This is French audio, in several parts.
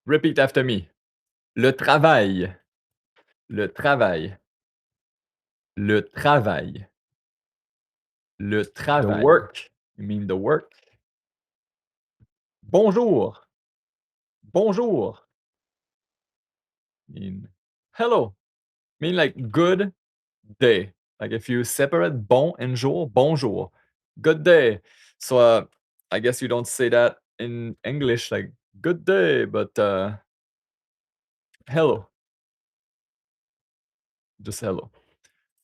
Repeat after me. Le travail, le travail, le travail, le The travail. work. You mean the work? Bonjour, bonjour. Mean hello. Mean like good day. Like if you separate bon and jour, bonjour. Good day. So I guess you don't say that in English like good day, but hello. Just hello.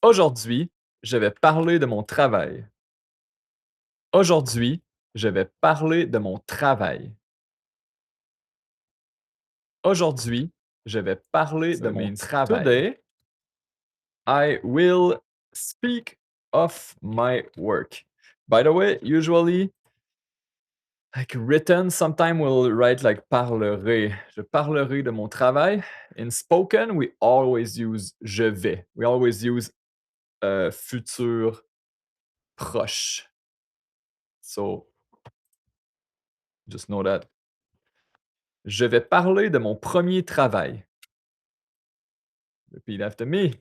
Aujourd'hui, je vais parler de mon travail. Aujourd'hui, je vais parler de mon travail. Aujourd'hui, je vais parler So de it mon means travail. today. I will speak of my work. By the way, usually, like written, sometime we'll write like parlerai. Je parlerai de mon travail. In spoken, we always use je vais. We always use futur proche. So just know that. Je vais parler de mon premier travail. Repeat after me.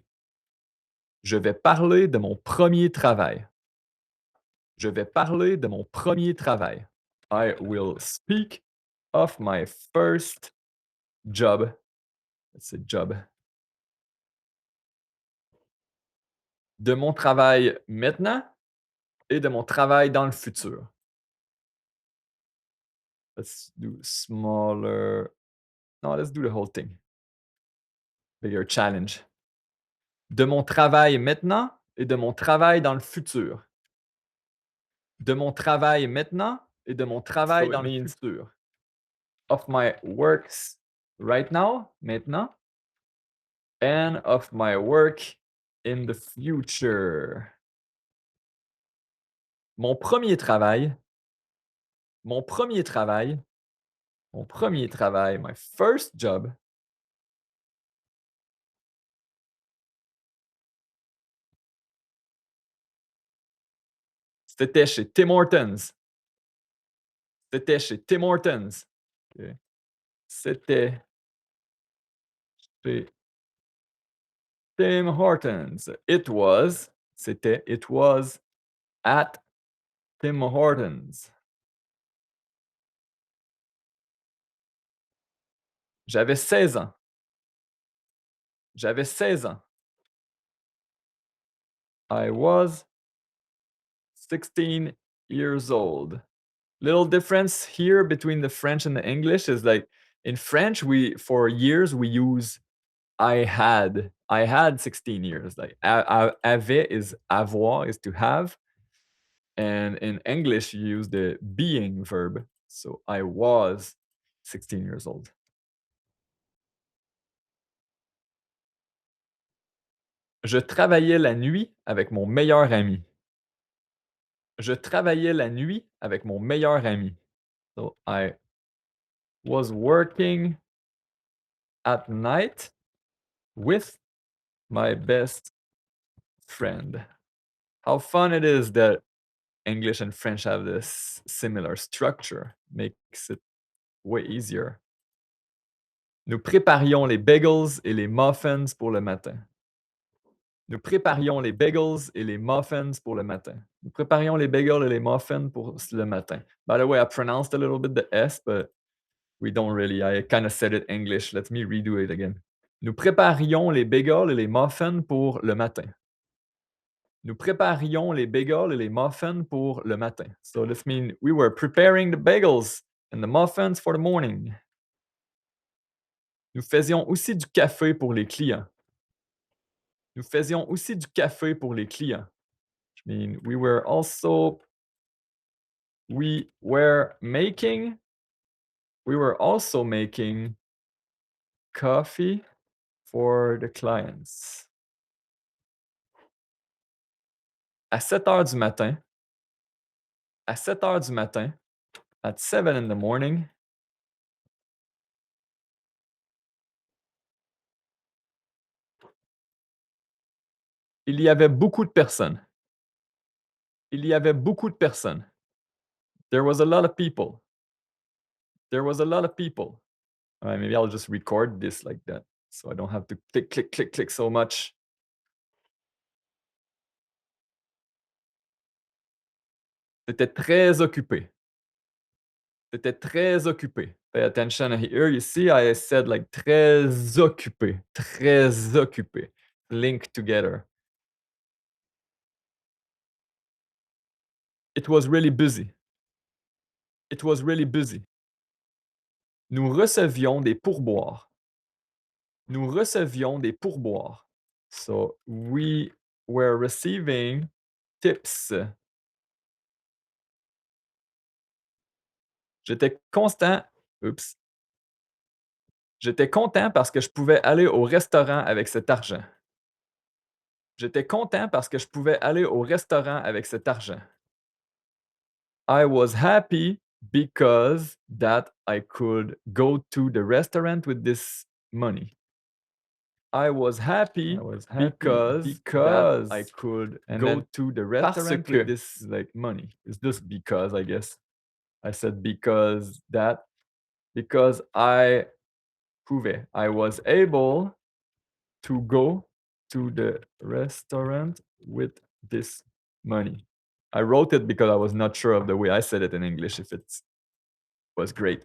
Je vais parler de mon premier travail. Je vais parler de mon premier travail. I will speak of my first job. It's a job. De mon travail maintenant et de mon travail dans le futur. Let's do smaller. No, let's do the whole thing. Bigger challenge. De mon travail maintenant et de mon travail dans le futur. De mon travail maintenant et de mon travail So it dans le means futur. Of my works right now, maintenant, and of my work in the future. Mon premier travail, mon premier travail, mon premier travail, my first job. C'était chez Tim Hortons. C'était chez Tim Hortons. OK. C'était chez Tim Hortons. It was at Tim Hortons. J'avais 16 ans. J'avais 16 ans. I was 16 years old. Little difference here between the French and the English is like in French, we for years we use I had. I had 16 years. Like avait is avoir is to have. And in English, you use the being verb. So I was 16 years old. Je travaillais la nuit avec mon meilleur ami. Je travaillais la nuit avec mon meilleur ami. So I was working at night with my best friend. How fun it is that English and French have this similar structure. Makes it way easier. Nous préparions les bagels et les muffins pour le matin. Nous préparions les bagels et les muffins pour le matin. Nous préparions les bagels et les muffins pour le matin. By the way, I pronounced a little bit the S, but we don't really. I kind of said it English. Let me redo it again. Nous préparions les bagels et les muffins pour le matin. Nous préparions les bagels et les muffins pour le matin. So this means we were preparing the bagels and the muffins for the morning. Nous faisions aussi du café pour les clients. Nous faisions aussi du café pour les clients. I mean, we were also making coffee for the clients. À 7 heures du matin, à 7 heures du matin, at 7 in the morning, il y avait beaucoup de personnes. Il y avait beaucoup de personnes. There was a lot of people. There was a lot of people. Alright, maybe I'll just record this like that, so I don't have to click, click, click, click so much. C'était très occupé. C'était très occupé. Pay attention here, you see I said like très occupé, très occupé. Link together. It was really busy. It was really busy. Nous recevions des pourboires. Nous recevions des pourboires. So we were receiving tips. J'étais constant. Oups. J'étais content parce que je pouvais aller au restaurant avec cet argent. J'étais content parce que je pouvais aller au restaurant avec cet argent. I was happy because that I could go to the restaurant with this money. I was happy because that I could go to the restaurant with this like money. It's just because, I guess. I said because that because I pouvais. I was able to go to the restaurant with this money. I wrote it because I was not sure of the way I said it in English, if it was great.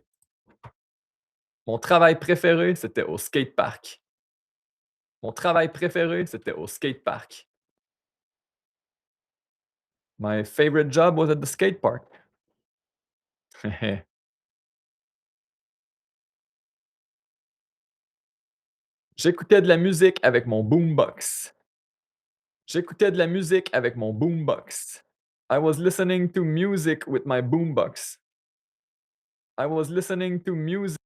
Mon travail préféré, c'était au skatepark. Mon travail préféré, c'était au skatepark. My favorite job was at the skate park. J'écoutais de la musique avec mon boombox. J'écoutais de la musique avec mon boombox. I was listening to music with my boombox. I was listening to music.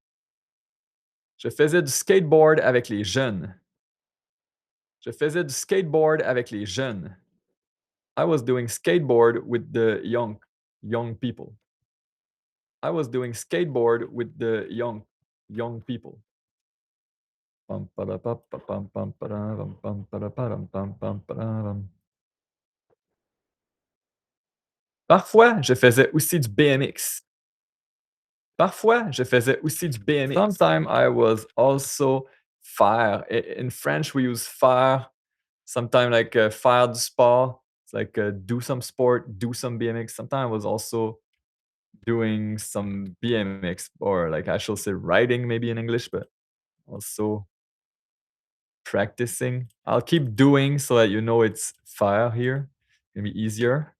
Je faisais du skateboard avec les jeunes. Je faisais du skateboard avec les jeunes. I was doing skateboard with the young people. I was doing skateboard with the young people. Pam, para, pa, pa, pam, pam, para, ram, pam, para, param, pam, pam, para, ram. Parfois, je faisais aussi du BMX. Parfois, je faisais aussi du BMX. Sometimes I was also faire. In French, we use faire. Sometimes like faire du sport. It's like do some sport, do some BMX. Sometimes I was also doing some BMX, or like I should say riding maybe in English, but also practicing. I'll keep doing so that you know it's faire here. It's gonna be easier.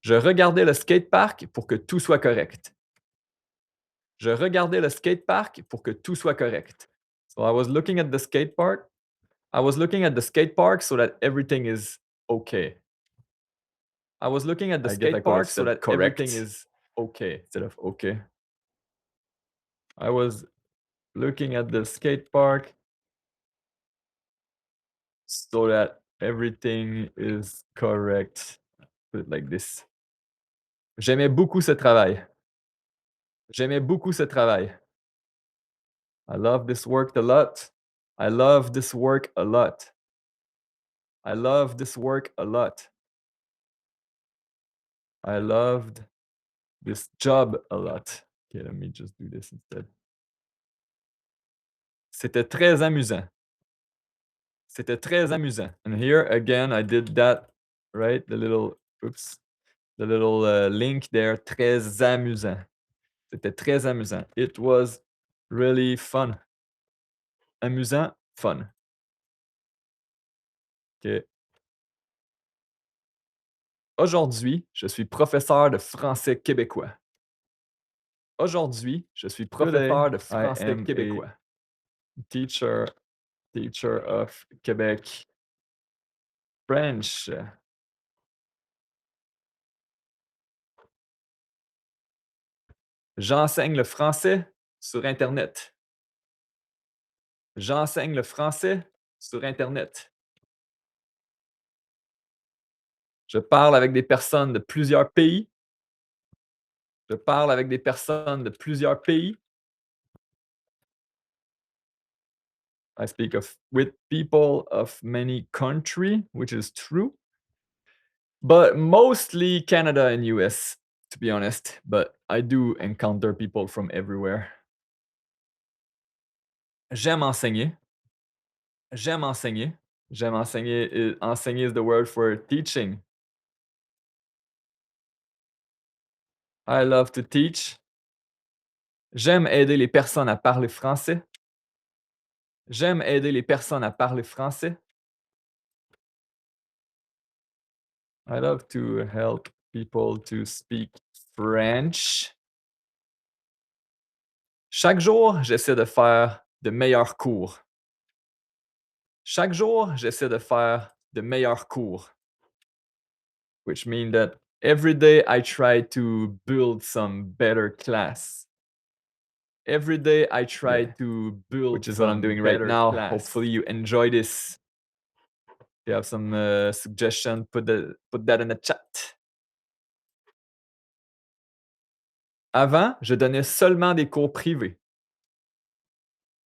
Je regardais le skatepark pour que tout soit correct. Je regardais le skatepark pour que tout soit correct. So I was looking at the skate park. I was looking at the skate park so that everything is okay. I was looking at the skate park so that everything is okay instead of okay. I was looking at the skate park so that everything is correct. Put it like this. J'aimais beaucoup ce travail. J'aimais beaucoup ce travail. I love this work a lot. I love this work a lot. I love this work a lot. I loved this job a lot. Okay, let me just do this instead. C'était très amusant. C'était très amusant. And here again, I did that, right? The little link there. Très amusant. C'était très amusant. It was really fun. Amusant, fun. OK. Aujourd'hui, je suis professeur de français québécois. Aujourd'hui, je suis professeur de français québécois. Teacher of Québec French. J'enseigne le français sur internet. J'enseigne le français sur internet. Je parle avec des personnes de plusieurs pays. Je parle avec des personnes de plusieurs pays. I speak with people of many countries, which is true. But mostly Canada and US, to be honest. But I do encounter people from everywhere. J'aime enseigner. J'aime enseigner. J'aime enseigner. Enseigner is the word for teaching. I love to teach. J'aime aider les personnes à parler français. J'aime aider les personnes à parler français. I love to help people to speak French. Chaque jour, j'essaie de faire de meilleurs cours. Chaque jour, j'essaie de faire de meilleurs cours. Which means that every day I try to build some better class. Every day I try to build, which is what I'm doing right now. Class. Hopefully you enjoy this. If you have some suggestion, put that in the chat. Avant, je donnais seulement des cours privés.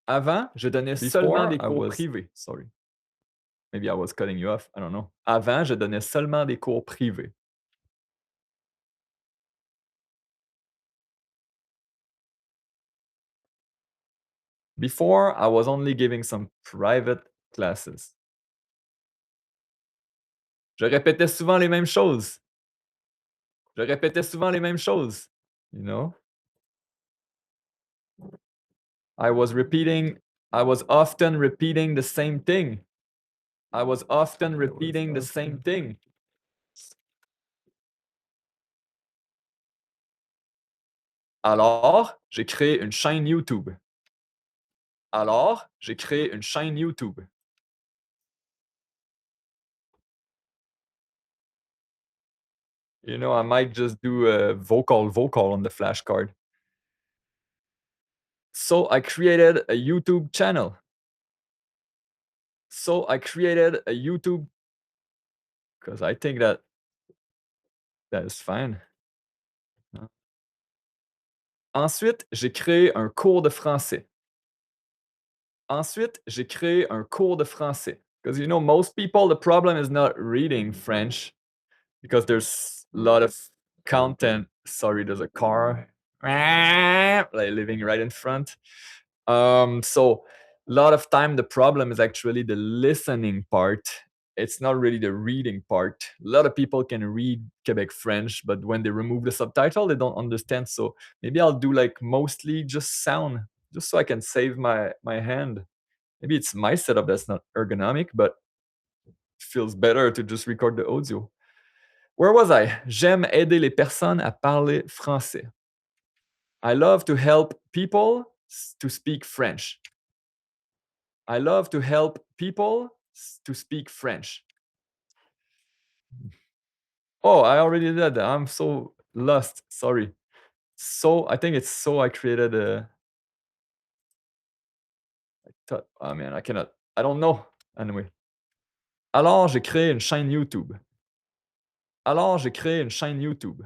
Avant, je donnais seulement des cours privés. Sorry. Maybe I was cutting you off. I don't know. Avant, je donnais seulement des cours privés. Before, I was only giving some private classes. Je répétais souvent les mêmes choses. Je répétais souvent les mêmes choses. You know? I was often repeating the same thing. I was often repeating the same thing. Alors, j'ai créé une chaîne YouTube. Alors, j'ai créé une chaîne YouTube. You know, I might just do a vocal on the flashcard. So I created a YouTube channel. So I created a YouTube because I think that is fine. Ensuite, j'ai créé un cours de français. Ensuite, j'ai créé un cours de français. Because you know, most people, the problem is not reading French because there's a lot of content. Sorry, there's a car like living right in front. So a lot of time the problem is actually the listening part. It's not really the reading part. A lot of people can read Quebec French, but when they remove the subtitle, they don't understand. So maybe I'll do like mostly just sound, just so I can save my hand. Maybe it's my setup that's not ergonomic, but feels better to just record the audio. Where was I? J'aime aider les personnes à parler français. I love to help people to speak French. I love to help people to speak French. Oh, I already did that. I'm so lost. Sorry. So I think it's so I created a. Oh man, I cannot. I don't know. Anyway. Alors, j'ai créé une chaîne YouTube. Alors, j'ai créé une chaîne YouTube.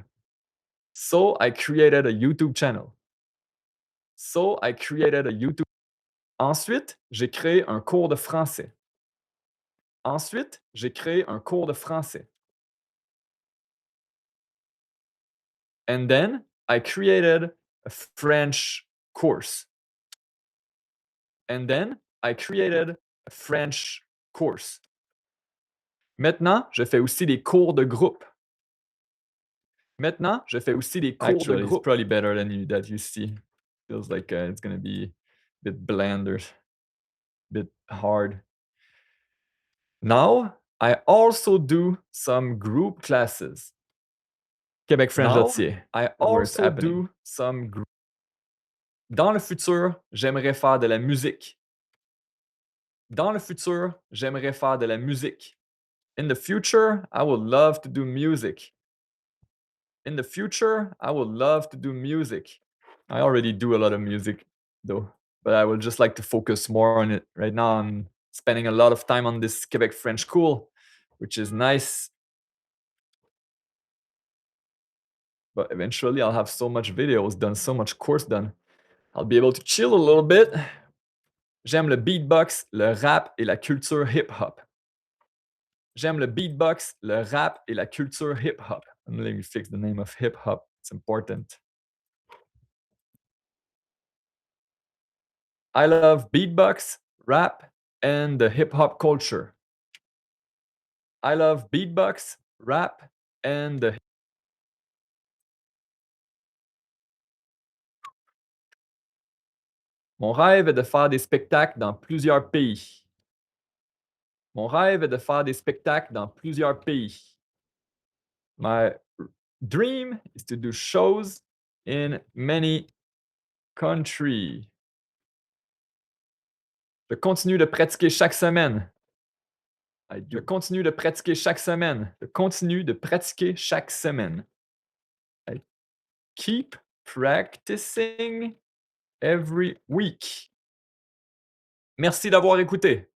So I created a YouTube channel. So I created a YouTube. Ensuite, j'ai créé un cours de français. Ensuite, j'ai créé un cours de français. And then I created a French course. And then I created a French course. Maintenant, je fais aussi des cours de groupe. Maintenant, je fais aussi des cours de groupe. It's probably better than that you see. Feels like it's gonna be a bit bland or a bit hard. Now, I also do some group classes. Québec French Dossier. I also do some group. Dans le futur, j'aimerais faire de la musique. Dans le futur, j'aimerais faire de la musique. In the future, I would love to do music. In the future, I would love to do music. I already do a lot of music though, but I would just like to focus more on it. Right now, I'm spending a lot of time on this Quebec French school, which is nice. But eventually, I'll have so much videos done, so much course done. I'll be able to chill a little bit. J'aime le beatbox, le rap et la culture hip-hop. J'aime le beatbox, le rap et la culture hip-hop. Let me fix the name of hip-hop. It's important. I love beatbox, rap, and the hip-hop culture. I love beatbox, rap, and the Mon rêve est de faire des spectacles dans plusieurs pays. Mon rêve est de faire des spectacles dans plusieurs pays. My dream is to do shows in many countries. Je continue de pratiquer chaque semaine. Je continue de pratiquer chaque semaine. Je continue de pratiquer chaque semaine. I keep practicing every week. Merci d'avoir écouté.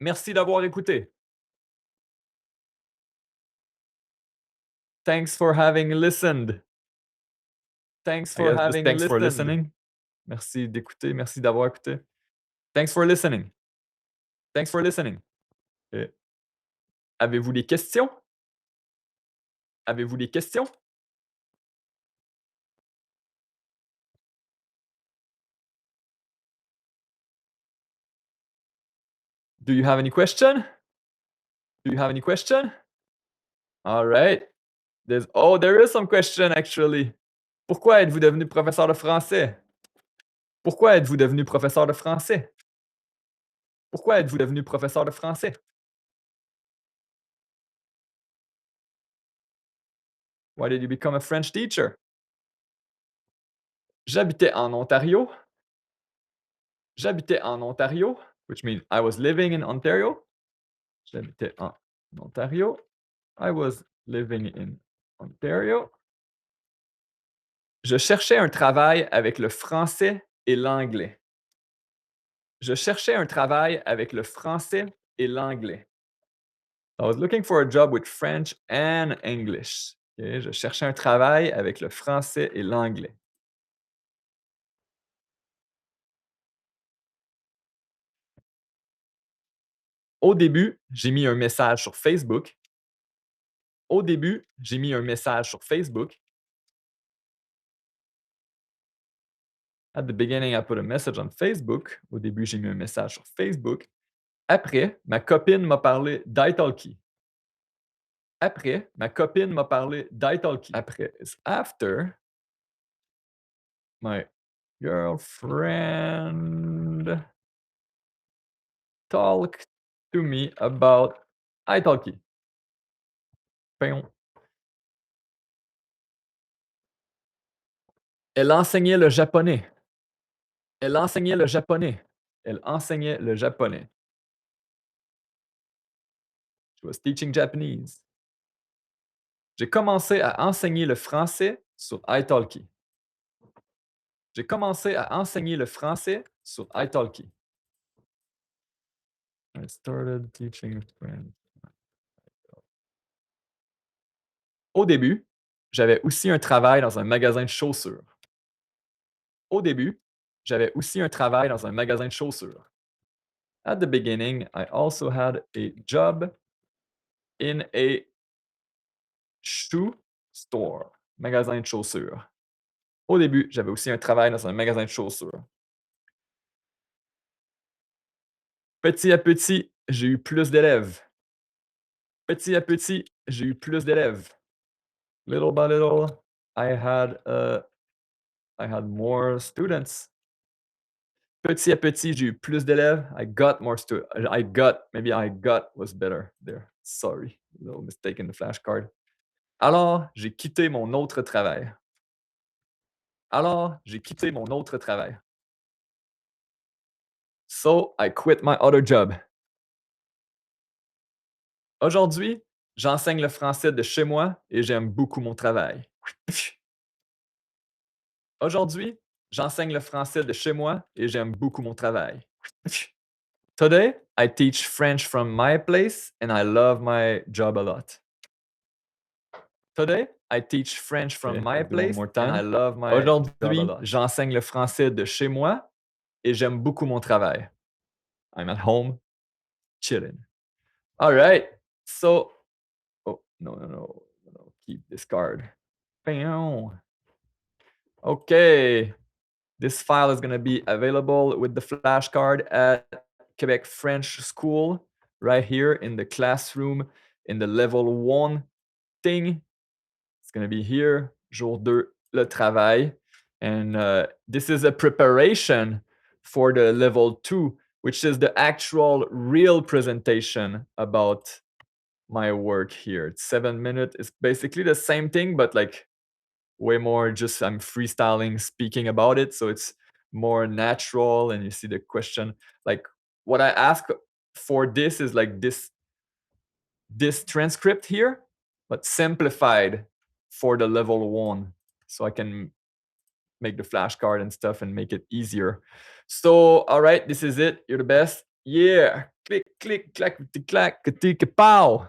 Merci d'avoir écouté. Thanks for having listened. Thanks for having thanks for listened. listening. Merci d'écouter, merci d'avoir écouté. Thanks for listening. Thanks for listening. Avez-vous des questions? Avez-vous des questions? Do you have any question? Do you have any question? All right. There is some question actually. Pourquoi êtes-vous devenu professeur de français? Pourquoi êtes-vous devenu professeur de français? Pourquoi êtes-vous devenu professeur de français? Why did you become a French teacher? J'habitais en Ontario. J'habitais en Ontario, which means I was living in Ontario. J'habitais en Ontario. I was living in Ontario. Je cherchais un travail avec le français et l'anglais. Je cherchais un travail avec le français et l'anglais. I was looking for a job with French and English. Ok, je cherchais un travail avec le français et l'anglais. Au début, j'ai mis un message sur Facebook. Au début, j'ai mis un message sur Facebook. At the beginning, I put a message on Facebook. Au début, j'ai mis un message sur Facebook. Après, ma copine m'a parlé d'italki. Après, ma copine m'a parlé d'italki. Après is after my girlfriend talked to me about italki. Payon. Elle enseignait le japonais. Elle enseignait le japonais. Elle enseignait le japonais. She was teaching Japanese. J'ai commencé à enseigner le français sur italki. J'ai commencé à enseigner le français sur italki. I started teaching French. Au début, j'avais aussi un travail dans un magasin de chaussures. Au début, j'avais aussi un travail dans un magasin de chaussures. At the beginning, I also had a job in a shoe store, magasin de chaussures. Au début, j'avais aussi un travail dans un magasin de chaussures. Petit à petit, j'ai eu plus d'élèves. Petit à petit, j'ai eu plus d'élèves. Little by little, I had more students. Petit à petit, j'ai eu plus d'élèves. I got more students. Maybe I got was better there. Sorry, little mistake in the flashcard. Alors, j'ai quitté mon autre travail. Alors, j'ai quitté mon autre travail. So, I quit my other job. Aujourd'hui, j'enseigne le français de chez moi et j'aime beaucoup mon travail. Aujourd'hui, j'enseigne le français de chez moi et j'aime beaucoup mon travail. Today, I teach French from my place and I love my job a lot. Today, I teach French from my place and I love my job a lot. Aujourd'hui, j'enseigne le français de chez moi et j'aime beaucoup mon travail. I'm at home, chilling. All right. So, oh, no. Keep this card. Bam. Okay. This file is gonna be available with the flashcard at Quebec French School, right here in the classroom, in the level 1 thing. It's gonna be here, jour 2, le travail. And this is a preparation for the level 2, which is the actual real presentation about my work here. It's 7 minutes. It's basically the same thing, but like way more just I'm freestyling, speaking about it. So it's more natural. And you see the question, like what I ask for this is like this transcript here, but simplified for the level 1. So I can make the flashcard and stuff and make it easier. So, all right, this is it. You're the best. Yeah. Click, click, clack, clack, pow.